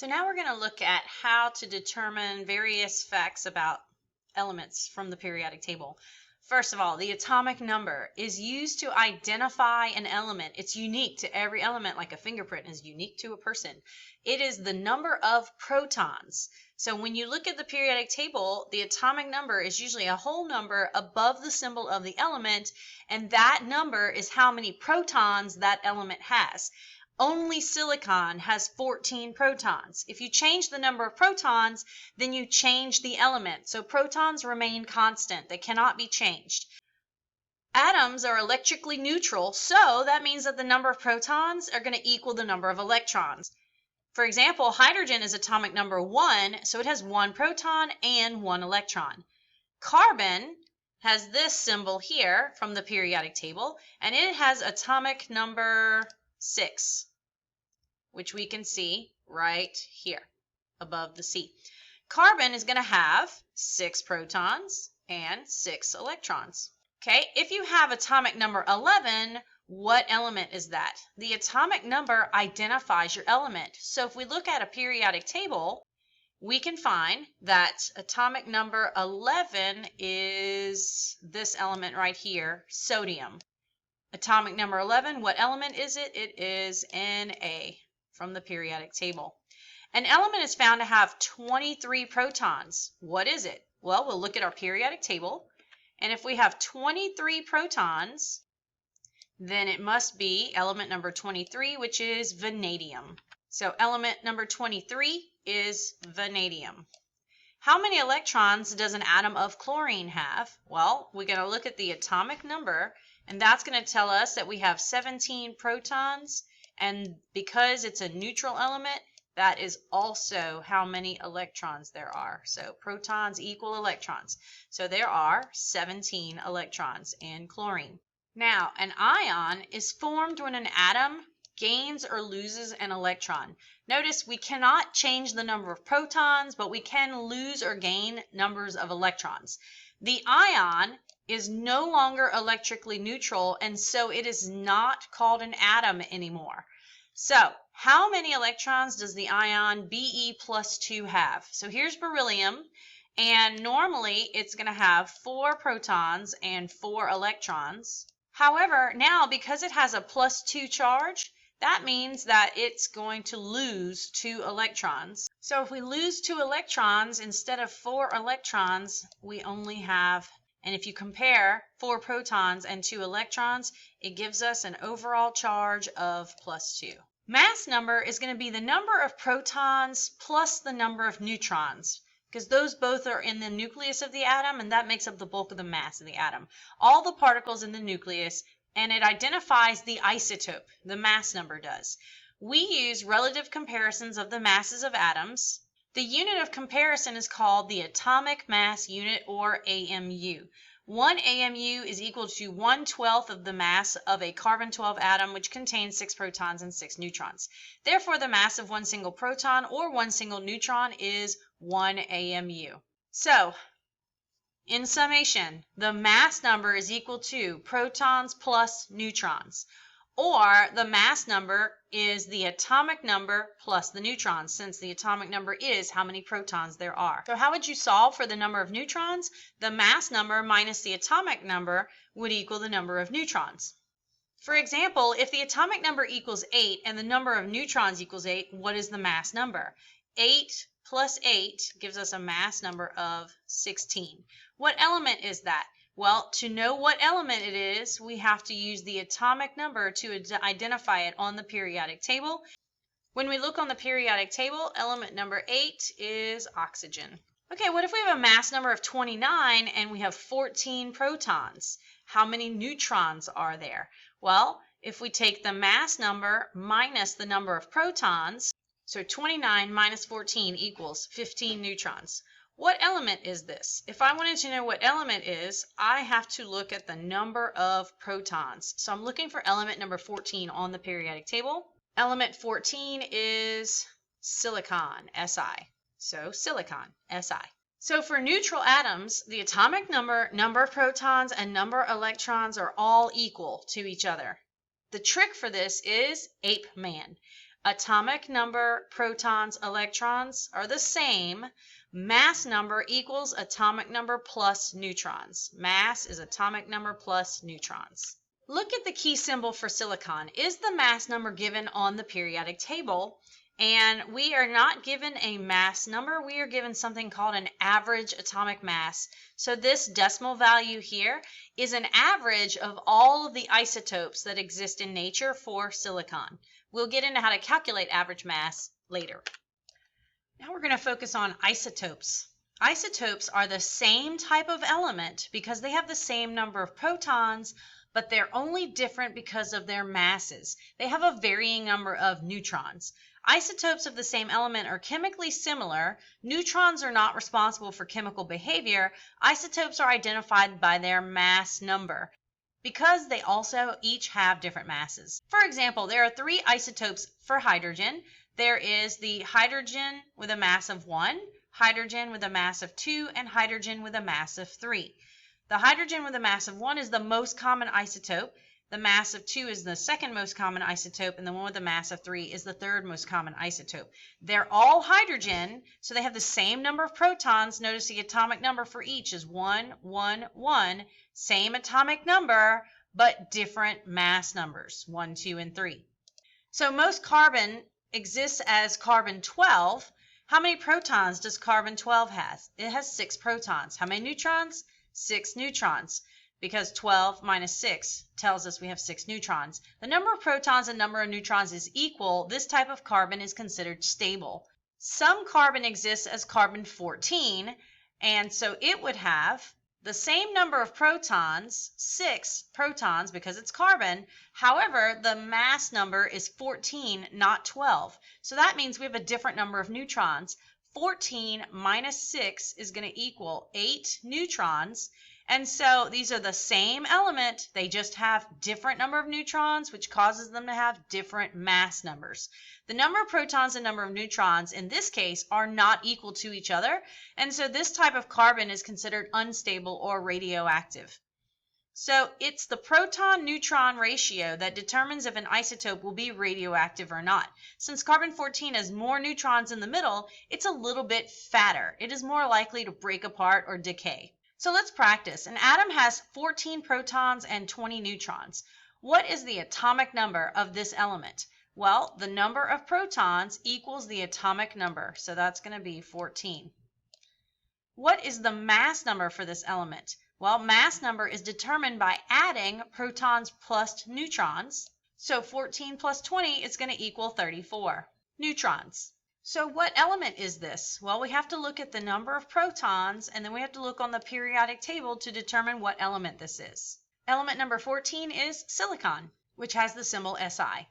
So now we're going to look at how to determine various facts about elements from the periodic table. First of all, the atomic number is used to identify an element. It's unique to every element, like a fingerprint is unique to a person. It is the number of protons. So when you look at the periodic table, the atomic number is usually a whole number above the symbol of the element, and that number is how many protons that element has. Only silicon has 14 protons. If you change the number of protons, then you change the element. So protons remain constant. They cannot be changed. Atoms are electrically neutral, so that means that the number of protons are going to equal the number of electrons. For example, hydrogen is atomic number 1, so it has 1 proton and 1 electron. Carbon has this symbol here from the periodic table, and it has atomic number 6. Which we can see right here above the C. Carbon is going to have 6 protons and 6 electrons. Okay, if you have atomic number 11, what element is that? The atomic number identifies your element. So if we look at a periodic table, we can find that atomic number 11 is this element right here, sodium. Atomic number 11, what element is it? It is Na. From the periodic table. An element is found to have 23 protons. What is it? Well, we'll look at our periodic table, and if we have 23 protons, then it must be element number 23, which is vanadium. So element number 23 is vanadium. How many electrons does an atom of chlorine have? Well, we're going to look at the atomic number, and that's going to tell us that we have 17 protons. And because it's a neutral element, that is also how many electrons there are. So protons equal electrons. So there are 17 electrons in chlorine. Now, an ion is formed when an atom gains or loses an electron. Notice we cannot change the number of protons, but we can lose or gain numbers of electrons. The ion is no longer electrically neutral, and so it is not called an atom anymore. So how many electrons does the ion Be plus 2 have? So here's beryllium, and normally it's going to have 4 protons and 4 electrons. However, now because it has a plus 2 charge, that means that it's going to lose 2 electrons. So if we lose 2 electrons instead of 4 electrons, we only have, and if you compare 4 protons and 2 electrons, it gives us an overall charge of plus 2. Mass number is going to be the number of protons plus the number of neutrons, because those both are in the nucleus of the atom, and that makes up the bulk of the mass of the atom. All the particles in the nucleus, and it identifies the isotope, the mass number does. We use relative comparisons of the masses of atoms. The unit of comparison is called the atomic mass unit, or AMU. 1 AMU is equal to 1/12 of the mass of a carbon-12 atom, which contains 6 protons and 6 neutrons. Therefore, the mass of one single proton or one single neutron is 1 AMU. So, in summation, the mass number is equal to protons plus neutrons, or the mass number is the atomic number plus the neutrons, since the atomic number is how many protons there are. So how would you solve for the number of neutrons? The mass number minus the atomic number would equal the number of neutrons. For example, if the atomic number equals 8 and the number of neutrons equals 8, what is the mass number? 8 plus 8 gives us a mass number of 16. What element is that? Well, to know what element it is, we have to use the atomic number to identify it on the periodic table. When we look on the periodic table, element number 8 is oxygen. Okay, what if we have a mass number of 29 and we have 14 protons? How many neutrons are there? Well, if we take the mass number minus the number of protons, so 29 minus 14 equals 15 neutrons. What element is this? If I wanted to know what element is, I have to look at the number of protons. So I'm looking for element number 14 on the periodic table. Element 14 is silicon, Si. So silicon, Si. So for neutral atoms, the atomic number, number of protons, and number of electrons are all equal to each other. The trick for this is Ape Man. Atomic number, protons, electrons are the same. Mass number equals atomic number plus neutrons. Mass is atomic number plus neutrons. Look at the key symbol for silicon. Is the mass number given on the periodic table? And we are not given a mass number. We are given something called an average atomic mass. So this decimal value here is an average of all of the isotopes that exist in nature for silicon. We'll get into how to calculate average mass later. Now we're going to focus on isotopes. Isotopes are the same type of element because they have the same number of protons, but they're only different because of their masses. They have a varying number of neutrons. Isotopes of the same element are chemically similar. Neutrons are not responsible for chemical behavior. Isotopes are identified by their mass number because they also each have different masses. For example, there are 3 isotopes for hydrogen. There is the hydrogen with a mass of 1, hydrogen with a mass of 2, and hydrogen with a mass of 3. The hydrogen with a mass of 1 is the most common isotope. The mass of 2 is the second most common isotope, and the one with a mass of 3 is the third most common isotope. They're all hydrogen, so they have the same number of protons. Notice the atomic number for each is 1, 1, 1. Same atomic number, but different mass numbers, 1, 2, and 3. So most carbon exists as carbon-12. How many protons does carbon-12 have? It has 6 protons. How many neutrons? 6 neutrons, because 12 minus 6 tells us we have 6 neutrons. The number of protons and number of neutrons is equal. This type of carbon is considered stable. Some carbon exists as carbon-14, and so it would have the same number of protons, 6 protons, because it's carbon. However, the mass number is 14, not 12. So that means we have a different number of neutrons. 14 minus 6 is going to equal 8 neutrons. And so these are the same element. They just have different number of neutrons, which causes them to have different mass numbers. The number of protons and number of neutrons in this case are not equal to each other. And so this type of carbon is considered unstable or radioactive. So it's the proton-neutron ratio that determines if an isotope will be radioactive or not. Since carbon-14 has more neutrons in the middle, it's a little bit fatter. It is more likely to break apart or decay. So let's practice. An atom has 14 protons and 20 neutrons. What is the atomic number of this element? Well, the number of protons equals the atomic number, so that's going to be 14. What is the mass number for this element? Well, mass number is determined by adding protons plus neutrons. So 14 plus 20 is going to equal 34 neutrons. So what element is this? Well, we have to look at the number of protons, and then we have to look on the periodic table to determine what element this is. Element number 14 is silicon, which has the symbol Si.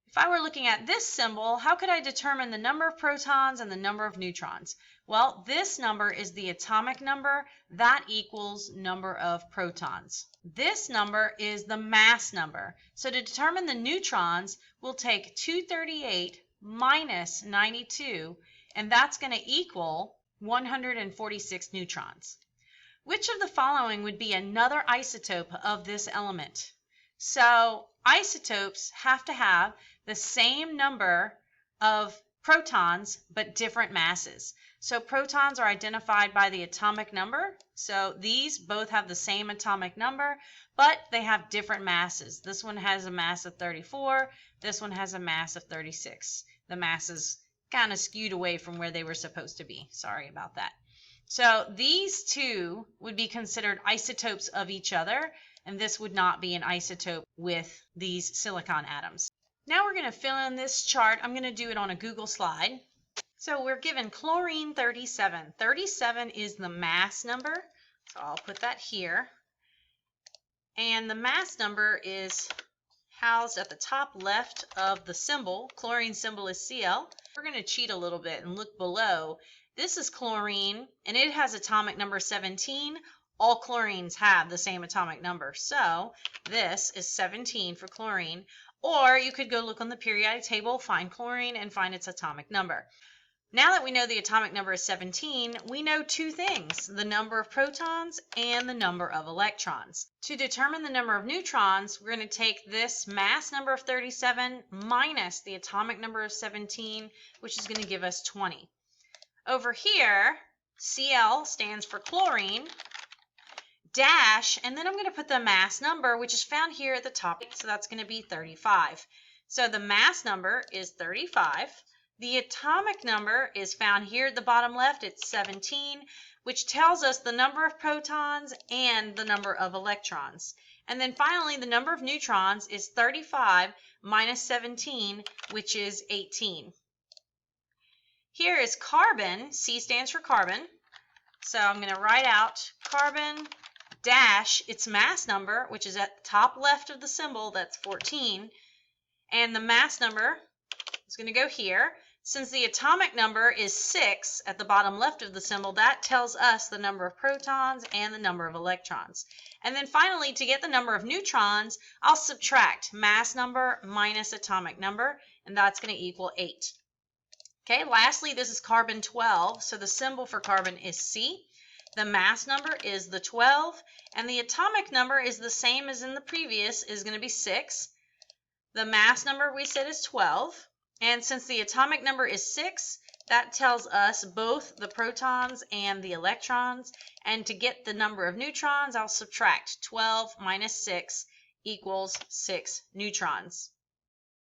If I were looking at this symbol, how could I determine the number of protons and the number of neutrons? Well, this number is the atomic number. That equals number of protons. This number is the mass number. So to determine the neutrons, we'll take 238 minus 92, and that's going to equal 146 neutrons. Which of the following would be another isotope of this element? So isotopes have to have the same number of protons but different masses. So protons are identified by the atomic number. So these both have the same atomic number, but they have different masses. This one has a mass of 34. This one has a mass of 36. The masses kind of skewed away from where they were supposed to be. Sorry about that. So these two would be considered isotopes of each other, and this would not be an isotope with these silicon atoms. Now we're going to fill in this chart. I'm going to do it on a Google slide. So we're given chlorine 37. 37 is the mass number, so I'll put that here. And the mass number is housed at the top left of the symbol. Chlorine symbol is Cl. We're going to cheat a little bit and look below. This is chlorine, and it has atomic number 17. All chlorines have the same atomic number, so this is 17 for chlorine. Or you could go look on the periodic table, find chlorine, and find its atomic number. Now that we know the atomic number is 17, we know two things, the number of protons and the number of electrons. To determine the number of neutrons, we're going to take this mass number of 37 minus the atomic number of 17, which is going to give us 20. Over here, Cl stands for chlorine, dash, and then I'm going to put the mass number, which is found here at the top, so that's going to be 35. So the mass number is 35. The atomic number is found here at the bottom left. It's 17, which tells us the number of protons and the number of electrons. And then finally, the number of neutrons is 35 minus 17, which is 18. Here is carbon. C stands for carbon. So I'm going to write out carbon dash its mass number, which is at the top left of the symbol. That's 14. And the mass number is going to go here. Since the atomic number is 6 at the bottom left of the symbol, that tells us the number of protons and the number of electrons. And then finally, to get the number of neutrons, I'll subtract mass number minus atomic number, and that's going to equal 8. Okay, lastly, this is carbon 12, so the symbol for carbon is C. The mass number is the 12, and the atomic number is the same as in the previous, is going to be 6. The mass number we said is 12. And since the atomic number is 6, that tells us both the protons and the electrons. And to get the number of neutrons, I'll subtract 12 minus 6 equals 6 neutrons.